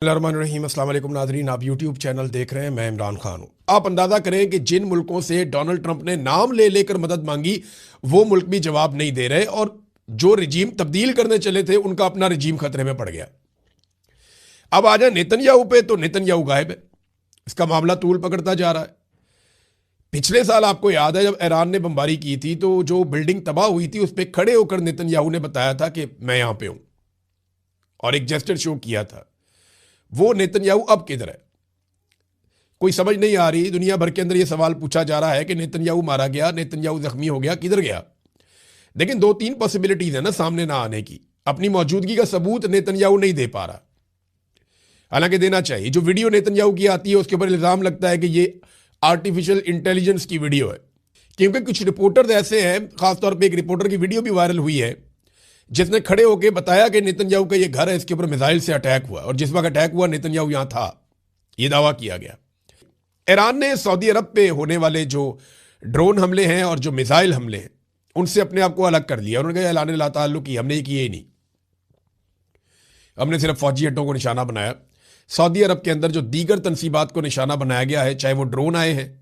रहीम अस्सलाम वालेकुम नाजरीन, आप यूट्यूब चैनल देख रहे हैं। मैं इमरान खान हूं। आप अंदाजा करें कि जिन मुल्कों से डोनाल्ड ट्रंप ने नाम ले लेकर मदद मांगी वो मुल्क भी जवाब नहीं दे रहे, और जो रिजीम तब्दील करने चले थे उनका अपना रिजीम खतरे में पड़ गया। अब आ जाए नेतन्याहू पे, तो नेतन्याहू गायब है। इसका मामला तूल पकड़ता जा रहा है। पिछले साल आपको याद है जब ईरान ने बमबारी की थी तो जो बिल्डिंग तबाह हुई थी उस पर खड़े होकर नेतन्याहू ने बताया था कि मैं यहां पे हूं, और एक जेस्चर शो किया था। वो नेतन्याहू अब किधर है, कोई समझ नहीं आ रही। दुनिया भर के अंदर ये सवाल पूछा जा रहा है कि नेतन्याहू मारा गया, नेतन्याहू जख्मी हो गया, किधर गया। लेकिन दो तीन पॉसिबिलिटीज है ना सामने ना आने की। अपनी मौजूदगी का सबूत नेतन्याहू नहीं दे पा रहा, हालांकि देना चाहिए। जो वीडियो नेतन्याहू की आती है उसके ऊपर इल्जाम लगता है कि ये आर्टिफिशियल इंटेलिजेंस की वीडियो है, क्योंकि कुछ रिपोर्टर ऐसे हैं, खासतौर पर एक रिपोर्टर की वीडियो भी वायरल हुई है जिसने खड़े होकर बताया कि नेतन्याहू का ये घर है, इसके ऊपर मिसाइल से अटैक हुआ, और जिस वक्त अटैक हुआ नेतन्याहू यहां था, यह दावा किया गया। ईरान ने सऊदी अरब पे होने वाले जो ड्रोन हमले हैं और जो मिसाइल हमले हैं उनसे अपने आप को अलग कर लिया। उन्होंने कहा ऐलान ला ताल्लुक की हमने किए ही नहीं, हमने सिर्फ फौजी अड्डों को निशाना बनाया। सऊदी अरब के अंदर जो दीगर तनसीबात को निशाना बनाया गया है, चाहे वो ड्रोन आए हैं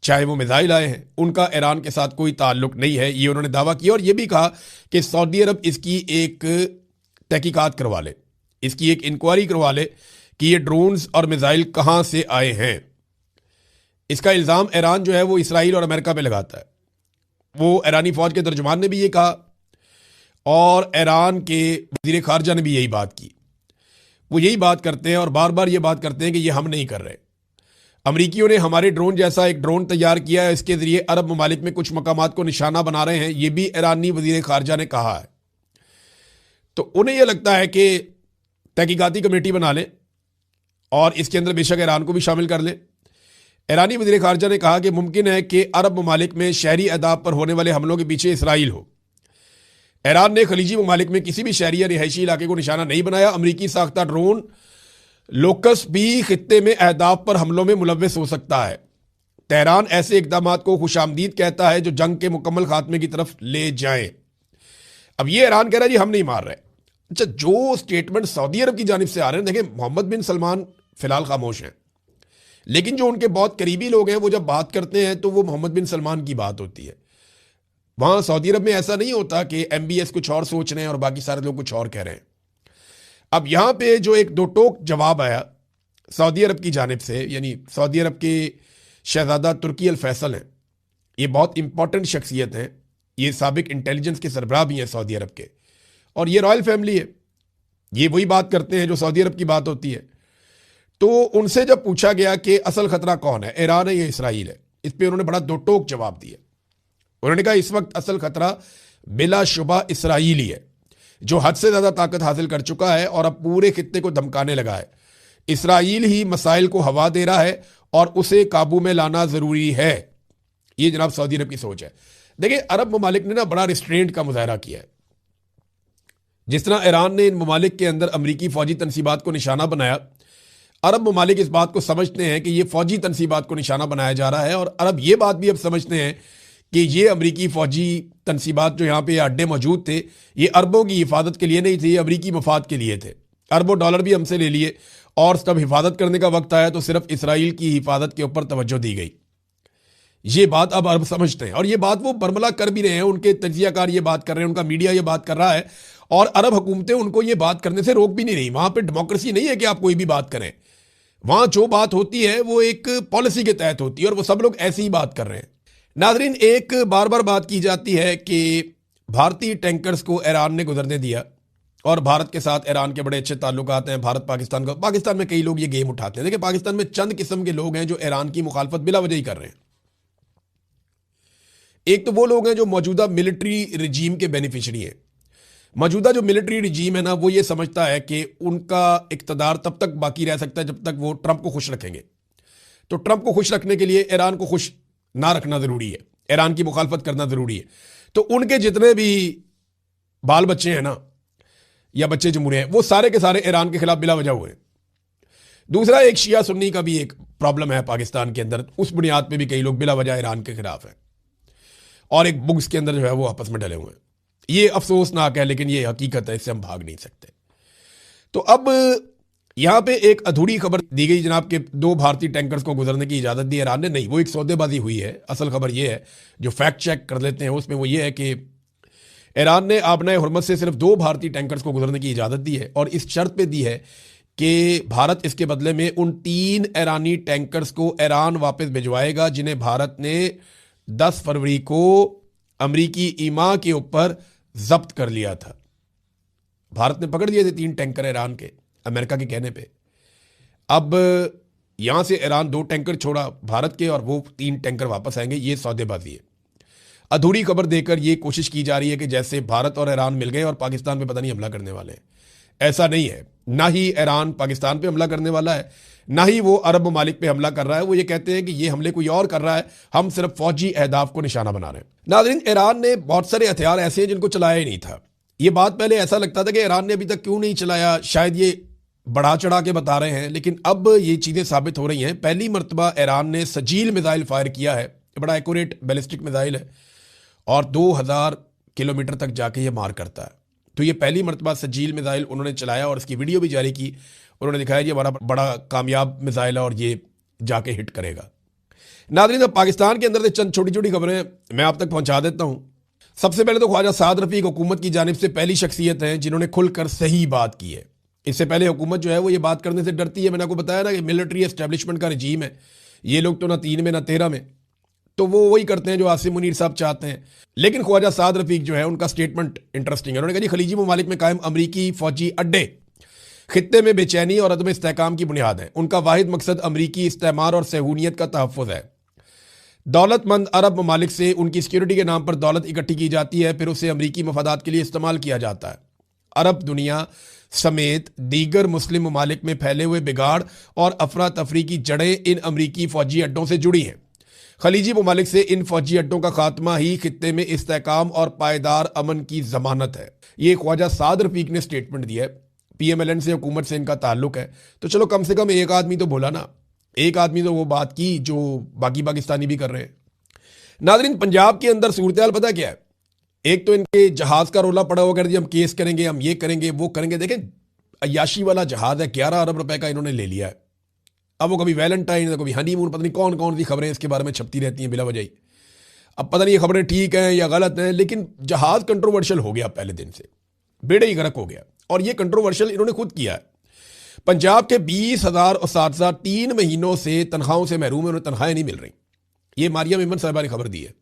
चाहे वो मिसाइल आए हैं, उनका ईरान के साथ कोई ताल्लुक नहीं है, ये उन्होंने दावा किया। और ये भी कहा कि सऊदी अरब इसकी एक तहकीकात करवा ले, इसकी एक इंक्वायरी करवा ले कि ये ड्रोन्स और मिसाइल कहां से आए हैं। इसका इल्ज़ाम ईरान जो है वो इसराइल और अमेरिका पे लगाता है। वो ईरानी फौज के तर्जुमान ने भी ये कहा और ईरान के वजीर खारजा ने भी यही बात की। वो यही बात करते हैं और बार बार ये बात करते हैं कि ये हम नहीं कर रहे। अमरीकियों ने हमारे ड्रोन जैसा एक ड्रोन तैयार किया है, इसके जरिए अरब ममालिक में कुछ मकामात को निशाना बना रहे हैं, यह भी ईरानी वजीर खारजा ने कहा है। तो उन्हें यह लगता है कि तहकीकाती कमेटी बना लें और इसके अंदर बेशक ईरान को भी शामिल कर लें। ईरानी वजीर खारजा ने कहा कि मुमकिन है कि अरब ममालिक में शहरी अहदाफ पर होने वाले हमलों के पीछे इसराइल हो। ईरान ने खलीजी ममालिक में किसी भी शहरी या रिहायशी इलाके को निशाना नहीं बनाया। अमरीकी साख्ता ड्रोन लोकस भी खित्ते में अहदाफ पर हमलों में मुलव्वस हो सकता है। तेहरान ऐसे इकदाम को खुशामदीद कहता है जो जंग के मुकम्मल खात्मे की तरफ ले जाएं। अब ये ईरान कह रहा है जी हम नहीं मार रहे। अच्छा, जो स्टेटमेंट सऊदी अरब की जानिब से आ रहे हैं, देखें मोहम्मद बिन सलमान फिलहाल खामोश हैं, लेकिन जो उनके बहुत करीबी लोग हैं वो जब बात करते हैं तो वो मोहम्मद बिन सलमान की बात होती है। वहां सऊदी अरब में ऐसा नहीं होता कि MBS कुछ और सोच रहे हैं और बाकी सारे लोग कुछ और कह रहे हैं। अब यहां पे जो एक दो टोक जवाब आया सऊदी अरब की जानिब से, यानी सऊदी अरब के शहजादा तुर्की अल फैसल हैं, ये बहुत इंपॉर्टेंट शख्सियत हैं, ये साबिक इंटेलिजेंस के सरबराह भी हैं सऊदी अरब के, और ये रॉयल फैमिली है। ये वही बात करते हैं जो सऊदी अरब की बात होती है। तो उनसे जब पूछा गया कि असल खतरा कौन है, ईरान है या इसराइल है, इस पर उन्होंने बड़ा दो टोक जवाब दिया। उन्होंने कहा इस वक्त असल खतरा बिलाशुबा इसराइल ही है, जो हद से ज्यादा ताकत हासिल कर चुका है और अब पूरे खित्ते को धमकाने लगा है। इसराइल ही मसाइल को हवा दे रहा है और उसे काबू में लाना जरूरी है। ये जनाब सऊदी अरब की सोच है। देखिए, अरब ममालिक ने ना बड़ा रिस्ट्रेंट का मुजाहरा किया है। जिस तरह ईरान ने इन ममालिक के अंदर अमरीकी फौजी तनसीबात को निशाना बनाया, अरब ममालिक इस बात को समझते हैं कि यह फौजी तनसीबात को निशाना बनाया जा रहा है, और अरब ये बात भी अब समझते हैं कि ये अमरीकी फौजी तनसीबात जो यहाँ पे अड्डे मौजूद थे, ये अरबों की हिफाजत के लिए नहीं थे, ये अमरीकी मफाद के लिए थे। अरबों डॉलर भी हमसे ले लिए, और तब हिफाजत करने का वक्त आया तो सिर्फ इसराइल की हिफाजत के ऊपर तवज्जो दी गई। ये बात अब अरब समझते हैं, और ये बात वो बरमला कर भी रहे हैं। उनके तजियाकार ये बात कर रहे हैं, उनका मीडिया ये बात कर रहा है, और अरब हुकूमतें उनको ये बात करने से रोक भी नहीं रही। वहां पर डेमोक्रेसी नहीं है कि आप कोई भी बात करें। वहां जो बात होती है वो एक पॉलिसी के तहत होती है, और वो सब लोग ऐसी ही बात कर रहे हैं। नाजरीन, एक बार बार बात की जाती है कि भारतीय टैंकर्स को ईरान ने गुजरने दिया, और भारत के साथ ईरान के बड़े अच्छे ताल्लुकात हैं। भारत पाकिस्तान का, पाकिस्तान में कई लोग ये गेम उठाते हैं। देखिए, पाकिस्तान में चंद किस्म के लोग हैं जो ईरान की मुखालफत बिला वजह ही कर रहे हैं। एक तो वो लोग हैं जो मौजूदा मिलिट्री रिजीम के बेनिफिशरी हैं। मौजूदा जो मिलिट्री रिजीम है ना, वो ये समझता है कि उनका इक़्तिदार तब तक बाकी रह सकता है जब तक वो ट्रंप को खुश रखेंगे। तो ट्रंप को खुश रखने के लिए ईरान को खुश ना रखना जरूरी है, ईरान की मुखालफत करना जरूरी है। तो उनके जितने भी बाल बच्चे हैं ना, या बच्चे जमूरे हैं, वो सारे के सारे ईरान के खिलाफ बिला वजह हुए हैं। दूसरा, एक शिया सुन्नी का भी एक प्रॉब्लम है पाकिस्तान के अंदर, उस बुनियाद पे भी कई लोग बिला वजह ईरान के खिलाफ हैं, और एक बुग्स के अंदर जो है वो आपस में डले हुए हैं। ये अफसोसनाक है, लेकिन ये हकीकत है, इससे हम भाग नहीं सकते। तो अब यहां पे एक अधूरी खबर दी गई जनाब के 2 भारतीय टैंकर्स को गुजरने की इजाजत दी ईरान ने। नहीं, वो एक सौदेबाजी हुई है। असल खबर ये है, जो फैक्ट चेक कर लेते हैं उसमें वो ये है कि ईरान ने आबनाए हुर्मत से सिर्फ 2 भारतीय टैंकर्स को गुजरने की इजाजत दी है और इस शर्त पे दी है कि भारत इसके बदले में उन 3 ईरानी टैंकर्स को ईरान वापस भिजवाएगा जिन्हें भारत ने 10 फरवरी को अमरीकी ईमा के ऊपर जब्त कर लिया था। भारत ने पकड़ लिए थे 3 टैंकर ईरान के, अमेरिका के कहने पे। अब यहां से ईरान 2 टैंकर छोड़ा भारत के और वो 3 टैंकर वापस आएंगे। ये सौदेबाजी है। अधूरी खबर देकर ये कोशिश की जा रही है कि जैसे भारत और ईरान मिल गए और पाकिस्तान पे पता नहीं हमला करने वाले हैं। ऐसा नहीं है। ना ही ईरान पाकिस्तान पे हमला करने वाला है, ना ही वो अरब ममालिक पे हमला कर रहा है। वो ये कहते हैं कि ये हमले कोई और कर रहा है, हम सिर्फ फौजी अहदाफ को निशाना बना रहे हैं। नाज़रीन, ईरान ने बहुत सारे हथियार ऐसे हैं जिनको चलाया ही नहीं था। ये बात पहले ऐसा लगता था कि ईरान ने अभी तक क्यों नहीं चलाया, शायद ये बढ़ा चढ़ा के बता रहे हैं, लेकिन अब ये चीज़ें साबित हो रही हैं। पहली मरतबा ईरान ने सजील मिसाइल फायर किया है। बड़ा एक्यूरेट बैलिस्टिक मिसाइल है और 2000 किलोमीटर तक जाके ये मार करता है। तो ये पहली मरतबा सजील मिसाइल उन्होंने चलाया और इसकी वीडियो भी जारी की। उन्होंने दिखाया ये हमारा बड़ा कामयाब मिसाइल है और ये जाके हिट करेगा। नाज़रीन, अब पाकिस्तान के अंदर से चंद छोटी छोटी खबरें मैं आप तक पहुंचा देता हूं। सबसे पहले तो ख्वाजा साद रफीक हुकूमत की जानिब से पहली शख्सियत हैं जिन्होंने खुलकर सही बात की है। इससे पहले हुकूमत जो है वो ये बात करने से डरती है। मैंने आपको बताया ना कि मिलिट्री एस्टेब्लिशमेंट का रजीम है। ये लोग तो ना 3 में ना 13 में, तो वो वही करते हैं जो आसिम मुनीर साहब चाहते हैं। लेकिन ख्वाजा साद रफीक जो है उनका स्टेटमेंट इंटरेस्टिंग है। उन्होंने कहा जी, खलीजी ममालिक में कायम अमरीकी फौजी अड्डे खित्ते में बेचैनी और अदम इस्तेहकाम की बुनियाद है। उनका वाहिद मकसद अमरीकी इस्तेमार और सहूनियत का तहफ़्फ़ुज़ है। दौलतमंद अरब ममालिक से उनकी सिक्योरिटी के नाम पर दौलत इकट्ठी की जाती है, फिर उसे अमरीकी मफादात के लिए इस्तेमाल किया जाता है। अरब दुनिया समेत दीगर मुस्लिम ममालिक में फैले हुए बिगाड़ और अफरा तफरी की जड़ें इन अमरीकी फौजी अड्डों से जुड़ी हैं। खलीजी ममालिक से इन फौजी अड्डों का खात्मा ही खित्ते में इस्तेहकाम और पायदार अमन की जमानत है। ये ख्वाजा साद रफीक ने स्टेटमेंट दिया है। PMLN से, हुकूमत से इनका ताल्लुक है। तो चलो कम से कम एक आदमी तो बोला ना, एक आदमी तो वो बात की जो बाकी पाकिस्तानी भी कर रहे हैं। नाज़रीन, पंजाब के अंदर सूरत पता क्या है? एक तो इनके जहाज का रोला पड़ा हुआ, कर दिया हम केस करेंगे, हम ये करेंगे, वो करेंगे। देखें, अयाशी वाला जहाज है, 11 अरब रुपए का इन्होंने ले लिया है। अब वो कभी वैलेंटाइन, कभी हनीमून, पता नहीं कौन कौन सी खबरें इसके बारे में छपती रहती हैं बिला वजह ही। अब पता नहीं ये खबरें ठीक हैं या गलत हैं, लेकिन जहाज कंट्रोवर्शियल हो गया पहले दिन से, बेड़े ही गर्क हो गया। और ये कंट्रोवर्शियल इन्होंने खुद किया है। पंजाब के 20,000 उस्ताद 3 महीनों से तनख्वाहों से महरूम है, उन्हें तनख्वाहें नहीं मिल रही। ये मारियम इमन साहिबा ने खबर दी है।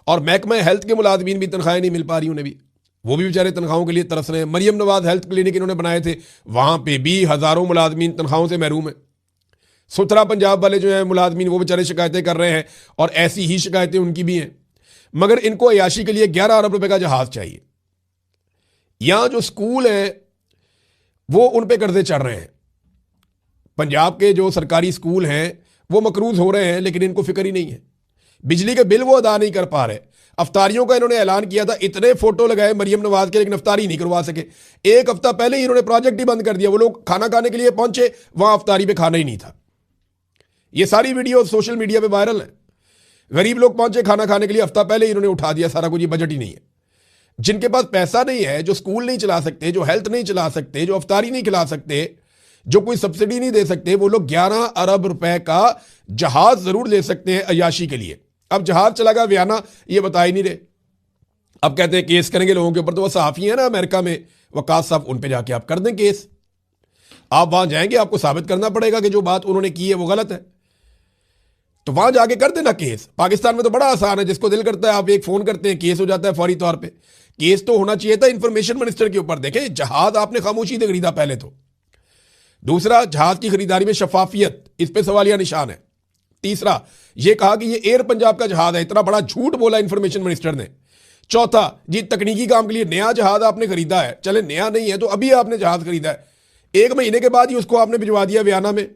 और महकमा हेल्थ के मुलाजमीन भी तनख्वाहें नहीं मिल पा रही उन्हें भी, वो भी बेचारे तनख्वाहों के लिए तरस रहे हैं। मरियम नवाज हेल्थ क्लिनिक इन्होंने बनाए थे, वहां पे भी हजारों मुलाजमीन तनख्वाहों से महरूम है। सुथरा पंजाब वाले जो है मुलाजमीन, वो बेचारे शिकायतें कर रहे हैं और ऐसी ही शिकायतें उनकी भी हैं। मगर इनको अयाशी के लिए 11 अरब रुपए का जहाज चाहिए। यहां जो स्कूल है वो उन पे कर्जे चढ़ रहे हैं। पंजाब के जो सरकारी स्कूल हैं वो मकरूज हो रहे हैं, लेकिन इनको फिक्र ही नहीं है। बिजली के बिल वो अदा नहीं कर पा रहे। अफ्तारियों का इन्होंने ऐलान किया था, इतने फोटो लगाए मरियम नवाज के, लेकिन अफ्तारी नहीं करवा सके। 1 हफ्ता पहले ही इन्होंने प्रोजेक्ट ही बंद कर दिया। वो लोग खाना खाने के लिए पहुंचे, वहां अफ्तारी पे खाना ही नहीं था। ये सारी वीडियो सोशल मीडिया पे वायरल है। गरीब लोग पहुंचे खाना खाने के लिए, हफ्ता पहले ही इन्होंने उठा दिया सारा कुछ। ये बजट ही नहीं है। जिनके पास पैसा नहीं है, जो स्कूल नहीं चला सकते, जो हेल्थ नहीं चला सकते, जो अफ्तारी नहीं खिला सकते, जो कोई सब्सिडी नहीं दे सकते, वो लोग 11 अरब रुपए का जहाज जरूर ले सकते हैं अयाशी के लिए। अब जहाज चला गया वियना, ये बता ही नहीं रहे। अब कहते हैं केस करेंगे लोगों के ऊपर। तो वो सहाफी है ना अमेरिका में, वकास साहब, उन पे जाके आप कर दें केस। आप वहां जाएंगे, आपको साबित करना पड़ेगा कि जो बात उन्होंने की है वो गलत है, तो वहां जाके कर देना केस। पाकिस्तान में तो बड़ा आसान है, जिसको दिल करता है आप एक फोन करते हैं, केस हो जाता है फौरी तौर पे। केस तो होना चाहिए था इंफॉर्मेशन मिनिस्टर के ऊपर। देखें, जहाज आपने खामोशी से खरीदा पहले तो। दूसरा, जहाज की खरीदारी में शफाफियत, इस पे सवालिया निशान है। तीसरा, यह कहा कि ये एयर पंजाब का जहाज है, इतना बड़ा झूठ बोला इंफॉर्मेशन मिनिस्टर ने। चौथा जी, तकनीकी काम के लिए नया जहाज आपने खरीदा है। चले नया नहीं है तो अभी आपने जहाज खरीदा है, 1 महीने के बाद ही उसको आपने भिजवा दिया वियना में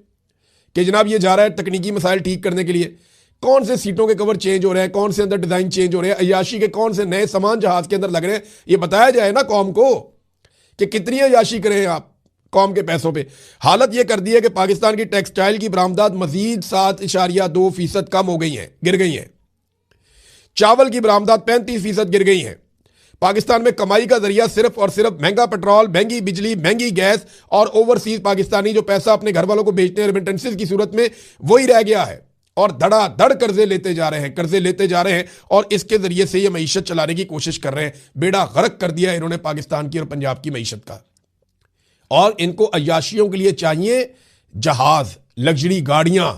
कि जनाब ये जा रहा है तकनीकी मसाइल ठीक करने के लिए। कौन से सीटों के कवर चेंज हो रहे हैं, कौन से अंदर डिजाइन चेंज हो रहे हैं, अयाशी के कौन से नए सामान जहाज के अंदर लग रहे हैं, ये बताया जाए ना कौम को कि कितनी अयाशी करें आप कौम के पैसों पे। हालत यह कर दी है कि पाकिस्तान की टेक्सटाइल की बरामदात मजीद 7.2% कम हो गई हैं, गिर गई हैं। चावल की बरामदात 35% गिर गई हैं। पाकिस्तान में कमाई का जरिया सिर्फ और सिर्फ महंगा पेट्रोल, महंगी बिजली, महंगी गैस और ओवरसीज पाकिस्तानी जो पैसा अपने घर वालों को भेजते हैं रेमिटेंसेस की सूरत में, वही रह गया है। और धड़ाधड़ कर्जे लेते जा रहे हैं और इसके जरिए से ये मईशत चलाने की कोशिश कर रहे हैं। बेड़ा गर्क कर दिया इन्होंने पाकिस्तान की और पंजाब की मईशत का। और इनको अय्याशियों के लिए चाहिए जहाज, लग्जरी गाड़ियां,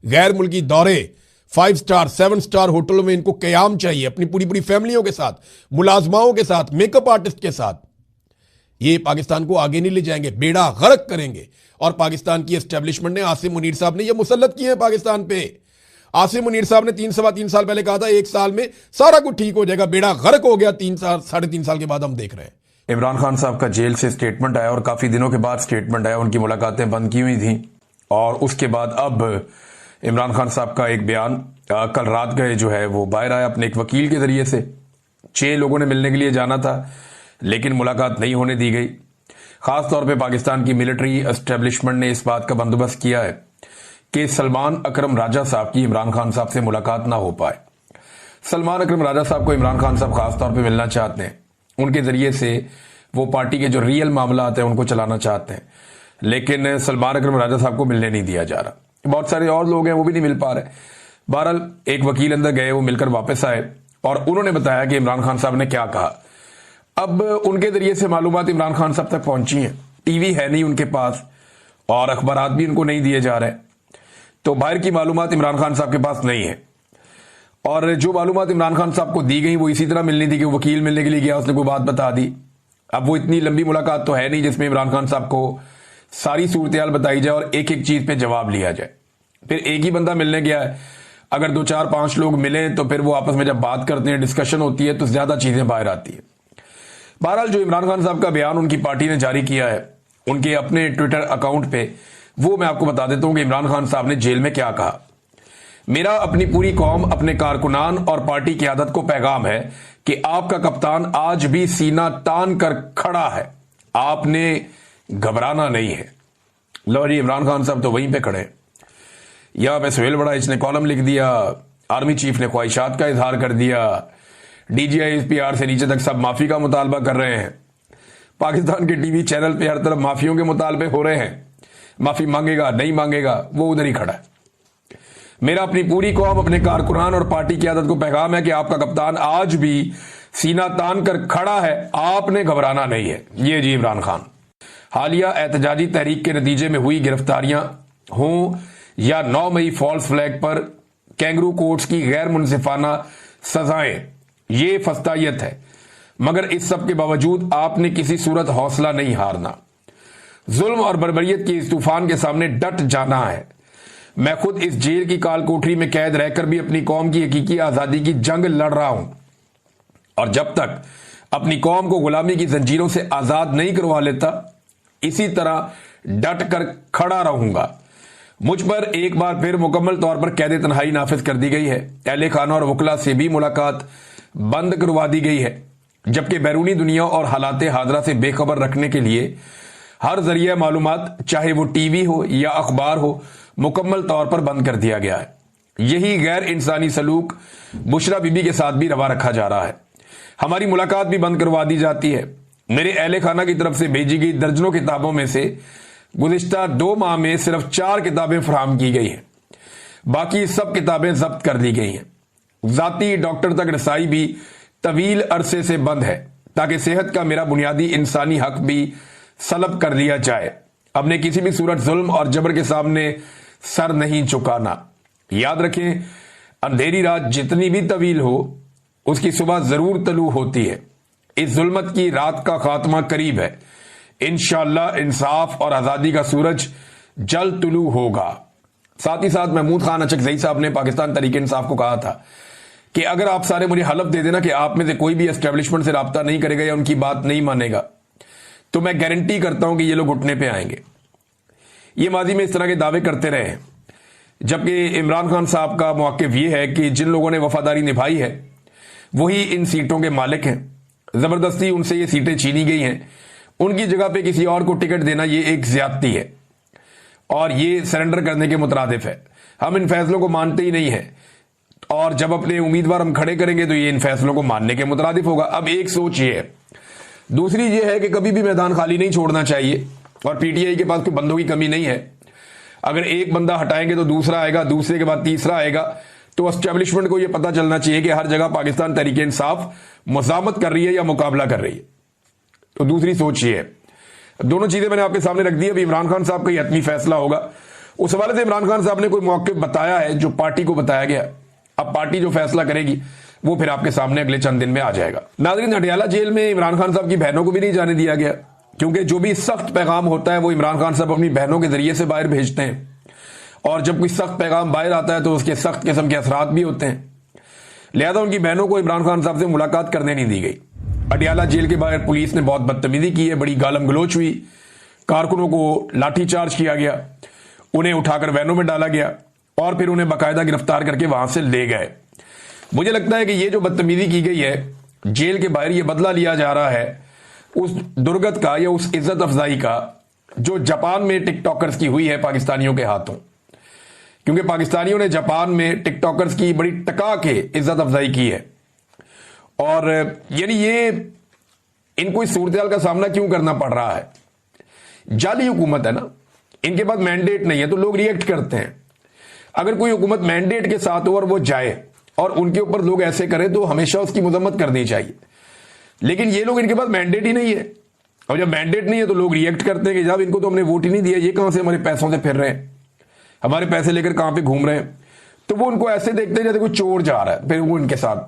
गैर मुल्की दौरे, 5 स्टार 7 स्टार होटलों में इनको कयाम चाहिए अपनी पूरी पूरी फैमिलियों के साथ, मुलाजमाओं के साथ, मेकअप आर्टिस्ट के साथ। ये पाकिस्तान को आगे नहीं ले जाएंगे, बेड़ा गर्क करेंगे। और पाकिस्तान की एस्टेब्लिशमेंट ने, आसिम मुनीर साहब ने ये मुसल्लत किए हैं पाकिस्तान पे। आसिम मुनीर साहब ने सवा तीन साल पहले कहा था 1 साल में सारा कुछ ठीक हो जाएगा, बेड़ा गर्क हो गया। 3 साल के बाद हम देख रहे हैं। इमरान खान साहब का जेल से स्टेटमेंट आया और काफी दिनों के बाद स्टेटमेंट आया। उनकी मुलाकातें बंद की हुई थी और उसके बाद अब इमरान खान साहब का एक बयान कल रात गए जो है वो बाहर आया अपने एक वकील के जरिए से। 6 लोगों ने मिलने के लिए जाना था लेकिन मुलाकात नहीं होने दी गई। खासतौर पे पाकिस्तान की मिलिट्री एस्टेब्लिशमेंट ने इस बात का बंदोबस्त किया है कि सलमान अकरम राजा साहब की इमरान खान साहब से मुलाकात ना हो पाए। सलमान अकरम राजा साहब को इमरान खान साहब खासतौर पे मिलना चाहते हैं। उनके जरिए से वो पार्टी के जो रियल मामला आते हैं उनको चलाना चाहते हैं, लेकिन सलमान अकरम राजा साहब को मिलने नहीं दिया जा रहा। बहुत सारे और लोग हैं वो भी नहीं मिल पा रहे। बहरहाल एक वकील अंदर गए, वो मिलकर वापस आए और उन्होंने बताया कि इमरान खान साहब ने क्या कहा। अब उनके जरिए से मालूमात इमरान खान साहब तक पहुंची हैं। टीवी है नहीं उनके पास और अखबारात भी उनको नहीं दिए जा रहे, तो बाहर की मालूमात इमरान खान साहब के पास नहीं है। और जो मालूमात इमरान खान साहब को दी गई वो इसी तरह मिलनी थी कि वकील मिलने के लिए गया, उसने कोई बात बता दी। अब वो इतनी लंबी मुलाकात तो है नहीं जिसमें इमरान खान साहब को सारी सूरत बताई जाए और एक एक चीज पे जवाब लिया जाए। फिर एक ही बंदा मिलने गया है, अगर 2 4 5 लोग मिले तो फिर वो आपस में जब बात करते हैं, डिस्कशन होती है तो ज्यादा चीजें बाहर आती है। बहरहाल जो इमरान खान साहब का बयान उनकी पार्टी ने जारी किया है उनके अपने ट्विटर अकाउंट पे, वो मैं आपको बता देता हूं कि इमरान खान साहब ने जेल में क्या कहा। मेरा अपनी पूरी कौम, अपने कारकुनान और पार्टी की आदत को पैगाम है कि आपका कप्तान आज भी सीना तान कर खड़ा है, आपने घबराना नहीं है। लो जी, इमरान खान साहब तो वहीं पे खड़े। यहां पे सुहेल बड़ा इसने कॉलम लिख दिया, आर्मी चीफ ने ख्वाहिशात का इजहार कर दिया, डीजीआई एसपीआर से नीचे तक सब माफी का मुतालबा कर रहे हैं। पाकिस्तान के टीवी चैनल पे हर तरफ माफियों के मुतालबे हो रहे हैं, माफी मांगेगा नहीं मांगेगा, वो उधर ही खड़ा है। मेरा अपनी पूरी कौम, अपने कारकुनान और पार्टी की आदत को पैगाम है कि आपका कप्तान आज भी सीना तान कर खड़ा है, आपने घबराना नहीं है। ये जी इमरान खान। हालिया एहतजाजी तहरीक के नतीजे में हुई गिरफ्तारियां हों या 9 मई फॉल्स फ्लैग पर कैंगरू कोर्ट्स की गैर मुनसिफाना सजाएं, ये फस्तायत है, मगर इस सब के बावजूद आपने किसी सूरत हौसला नहीं हारना। जुल्म और बर्बरियत के इस तूफान के सामने डट जाना है। मैं खुद इस जेल की काल कोठरी में कैद रहकर भी अपनी कौम की हकीकी आजादी की जंग लड़ रहा हूं और जब तक अपनी कौम को गुलामी की जंजीरों से आजाद नहीं करवा लेता, इसी तरह डट कर खड़ा रहूंगा। मुझ पर एक बार फिर मुकम्मल तौर पर कैद तन्हाई नाफिज कर दी गई है। अहले खाना और वकला से भी मुलाकात बंद करवा दी गई है, जबकि बैरूनी दुनिया और हालात हाजरा से बेखबर रखने के लिए हर जरिया मालूमात, चाहे वो टीवी हो या अखबार हो, मुकम्मल तौर पर बंद कर दिया गया है। यही गैर इंसानी सलूक बुशरा बीबी के साथ भी रवा रखा जा रहा है। हमारी मुलाकात भी बंद करवा दी जाती है। मेरे अहले खाना की तरफ से भेजी गई दर्जनों किताबों में से गुज़िश्ता 2 माह में सिर्फ 4 किताबें फराहम की गई हैं, बाकी सब किताबें जब्त कर दी गई हैं। जाती डॉक्टर तक रसाई भी तवील अरसे से बंद है ताकि सेहत का मेरा बुनियादी इंसानी हक भी सलब कर लिया जाए। अब ने किसी भी सूरत जुल्म और जबर के सामने सर नहीं झुकाना। याद रखें, अंधेरी रात जितनी भी तवील हो उसकी सुबह जरूर तलू होती है। इस जुल्मत की रात का खात्मा करीब है। इंशाअल्लाह इंसाफ और आजादी का सूरज जल्द तुलू होगा। साथ ही साथ महमूद खान अचकजई साहब ने पाकिस्तान तरीके इंसाफ को कहा था कि अगर आप सारे मुझे हलफ दे देना कि आप में से कोई भी एस्टेब्लिशमेंट से राब्ता नहीं करेगा या उनकी बात नहीं मानेगा, तो मैं गारंटी करता हूं कि ये लोग घुटने पे आएंगे। ये माजी में इस तरह के दावे करते रहे हैं, जबकि इमरान खान साहब का मौक़िफ़ ये है कि जिन लोगों ने वफादारी निभाई है वही इन सीटों के मालिक हैं। जबरदस्ती उनसे ये सीटें छीनी गई हैं, उनकी जगह पे किसी और को टिकट देना ये एक ज्यादती है और ये सरेंडर करने के मुतरादिफ है। हम इन फैसलों को मानते ही नहीं है और जब अपने उम्मीदवार हम खड़े करेंगे तो ये इन फैसलों को मानने के मुतरादिफ होगा। अब एक सोच ये है। दूसरी ये है कि कभी भी मैदान खाली नहीं छोड़ना चाहिए, और पीटीआई के पास कोई बंदों की कमी नहीं है। अगर एक बंदा हटाएंगे तो दूसरा आएगा, दूसरे के बाद तीसरा आएगा। तो एस्टेब्लिशमेंट को यह पता चलना चाहिए कि हर जगह पाकिस्तान तहरीक इंसाफ मुज़ामत कर रही है या मुकाबला कर रही है। तो दूसरी सोच ये है। दोनों चीजें मैंने आपके सामने रख दी। अभी इमरान खान साहब का ये हतमी फैसला होगा। उस हवाले से इमरान खान साहब ने कोई मौक़िफ़ बताया है जो पार्टी को बताया गया। अब पार्टी जो फैसला करेगी वो फिर आपके सामने अगले चंद दिन में आ जाएगा। नाज़रीन, अडियाला जेल में इमरान खान साहब की बहनों को भी नहीं जाने दिया गया, क्योंकि जो भी सख्त पैगाम होता है वो इमरान खान साहब अपनी बहनों के जरिए से बाहर भेजते हैं, और जब कोई सख्त पैगाम बाहर आता है तो उसके सख्त किस्म के असरात भी होते हैं। लिहाजा उनकी बहनों को इमरान खान साहब से मुलाकात करने नहीं दी गई। अडियाला जेल के बाहर पुलिस ने बहुत बदतमीजी की है, बड़ी गालम गलोच हुई, कारकुनों को लाठीचार्ज किया गया, उन्हें उठाकर वैनों में डाला गया और फिर उन्हें बाकायदा गिरफ्तार करके वहां से ले गए। मुझे लगता है कि ये जो बदतमीजी की गई है जेल के बाहर, ये बदला लिया जा रहा है उस दुर्गत का या उस इज्जत अफजाई का जो जापान में टिकटॉकर्स की हुई है पाकिस्तानियों के हाथों। क्योंकि पाकिस्तानियों ने जापान में टिकटॉकर्स की बड़ी टका के इज्जत अफजाई की है, और यानी ये इनको इस सूरत का सामना क्यों करना पड़ रहा है? जाली हुकूमत है ना, इनके पास मैंडेट नहीं है तो लोग रिएक्ट करते हैं। अगर कोई हुकूमत मैंडेट के साथ हो और वो जाए और उनके ऊपर लोग ऐसे करें तो हमेशा उसकी मजम्मत करनी चाहिए। लेकिन ये लोग, इनके पास मैंडेट ही नहीं है, और जब मैंडेट नहीं है तो लोग रिएक्ट करते हैं कि जब इनको तो हमने वोट ही नहीं दिया, ये कहां से हमारे पैसों से फिर रहे हैं, हमारे पैसे लेकर कहां पे घूम रहे हैं। तो वो उनको ऐसे देखते हैं जैसे कोई चोर जा रहा है, फिर वो इनके साथ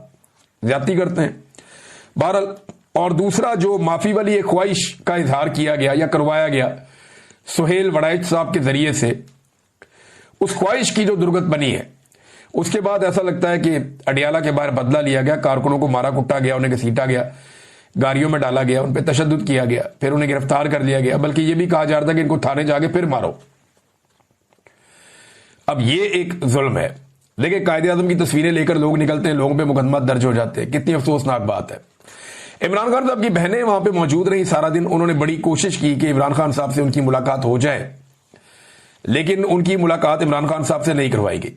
ज्यादती करते हैं। बहरहाल, और दूसरा जो माफी वाली एक ख्वाहिश का इजहार किया गया या करवाया गया सुहेल वड़ाइच साहब के जरिए से, उस ख्वाहिश की जो दुर्गत बनी है, उसके बाद ऐसा लगता है कि अडियाला के बाहर बदला लिया गया, कारकुनों को मारा कुटा गया, उन्हें घसीटा गया, गाड़ियों में डाला गया, उन पर तशद्दुद किया गया, फिर उन्हें गिरफ्तार कर लिया गया, बल्कि यह भी कहा जा रहा था कि इनको थाने जाके फिर मारो। अब ये एक जुल्म है। देखिए, कायदे आजम की तस्वीरें लेकर लोग निकलते हैं, लोगों पे मुकदमा दर्ज हो जाते हैं, कितनी अफसोसनाक बात है। इमरान खान साहब की बहनें वहां पे मौजूद रही सारा दिन, उन्होंने बड़ी कोशिश की कि इमरान खान साहब से उनकी मुलाकात हो जाए, लेकिन उनकी मुलाकात इमरान खान साहब से नहीं करवाई गई।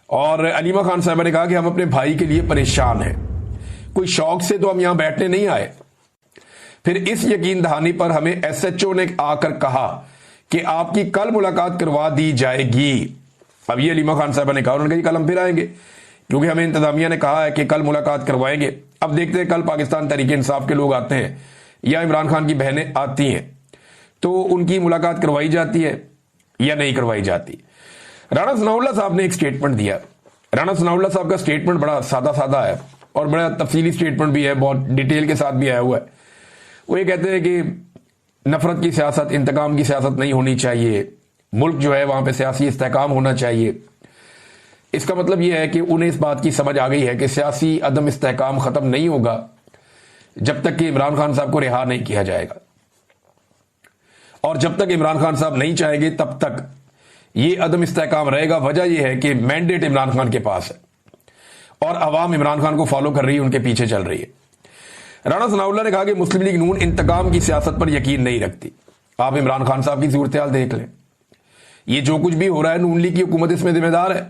और अलीमा खान साहब ने कहा कि हम अपने भाई के लिए परेशान हैं, कोई शौक से तो हम यहां बैठने नहीं आए। फिर इस यकीन दहानी पर हमें एसएचओ ने आकर कहा कि आपकी कल मुलाकात करवा दी जाएगी। अब ये अलीमा खान साहब ने कहा, उन्होंने कहा कल हम फिर आएंगे, क्योंकि हमें इंतजामिया ने कहा है कि कल मुलाकात करवाएंगे। अब देखते हैं कल पाकिस्तान तहरीक इंसाफ के लोग आते हैं या इमरान खान की बहनें आती हैं तो उनकी मुलाकात करवाई जाती है या नहीं करवाई जाती। राणा सनाउल्लाह साहब ने एक स्टेटमेंट दिया। राणा सनाउल्लाह साहब का स्टेटमेंट बड़ा सादा सादा है और बड़ा तफसीली स्टेटमेंट भी है, बहुत डिटेल के साथ भी आया हुआ है। वो ये कहते हैं कि नफरत की सियासत, इंतकाम की सियासत नहीं होनी चाहिए, मुल्क जो है वहां पे सियासी इस्तेहकाम होना चाहिए। इसका मतलब यह है कि उन्हें इस बात की समझ आ गई है कि सियासी अदम इस्तेहकाम खत्म नहीं होगा जब तक कि इमरान खान साहब को रिहा नहीं किया जाएगा, और जब तक इमरान खान साहब नहीं चाहेंगे तब तक ये अदम इस्तेहकाम रहेगा। वजह यह है कि मैंडेट इमरान खान के पास है और अवाम इमरान खान को फॉलो कर रही है, उनके पीछे चल रही है। राणा सनाउल्लाह ने कहा कि मुस्लिम लीग नून इंतकाम की सियासत पर यकीन नहीं रखती। आप इमरान खान साहब की सूरत हाल देख लें, ये जो कुछ भी हो रहा है नून लीग की हुकूमत इसमें जिम्मेदार है।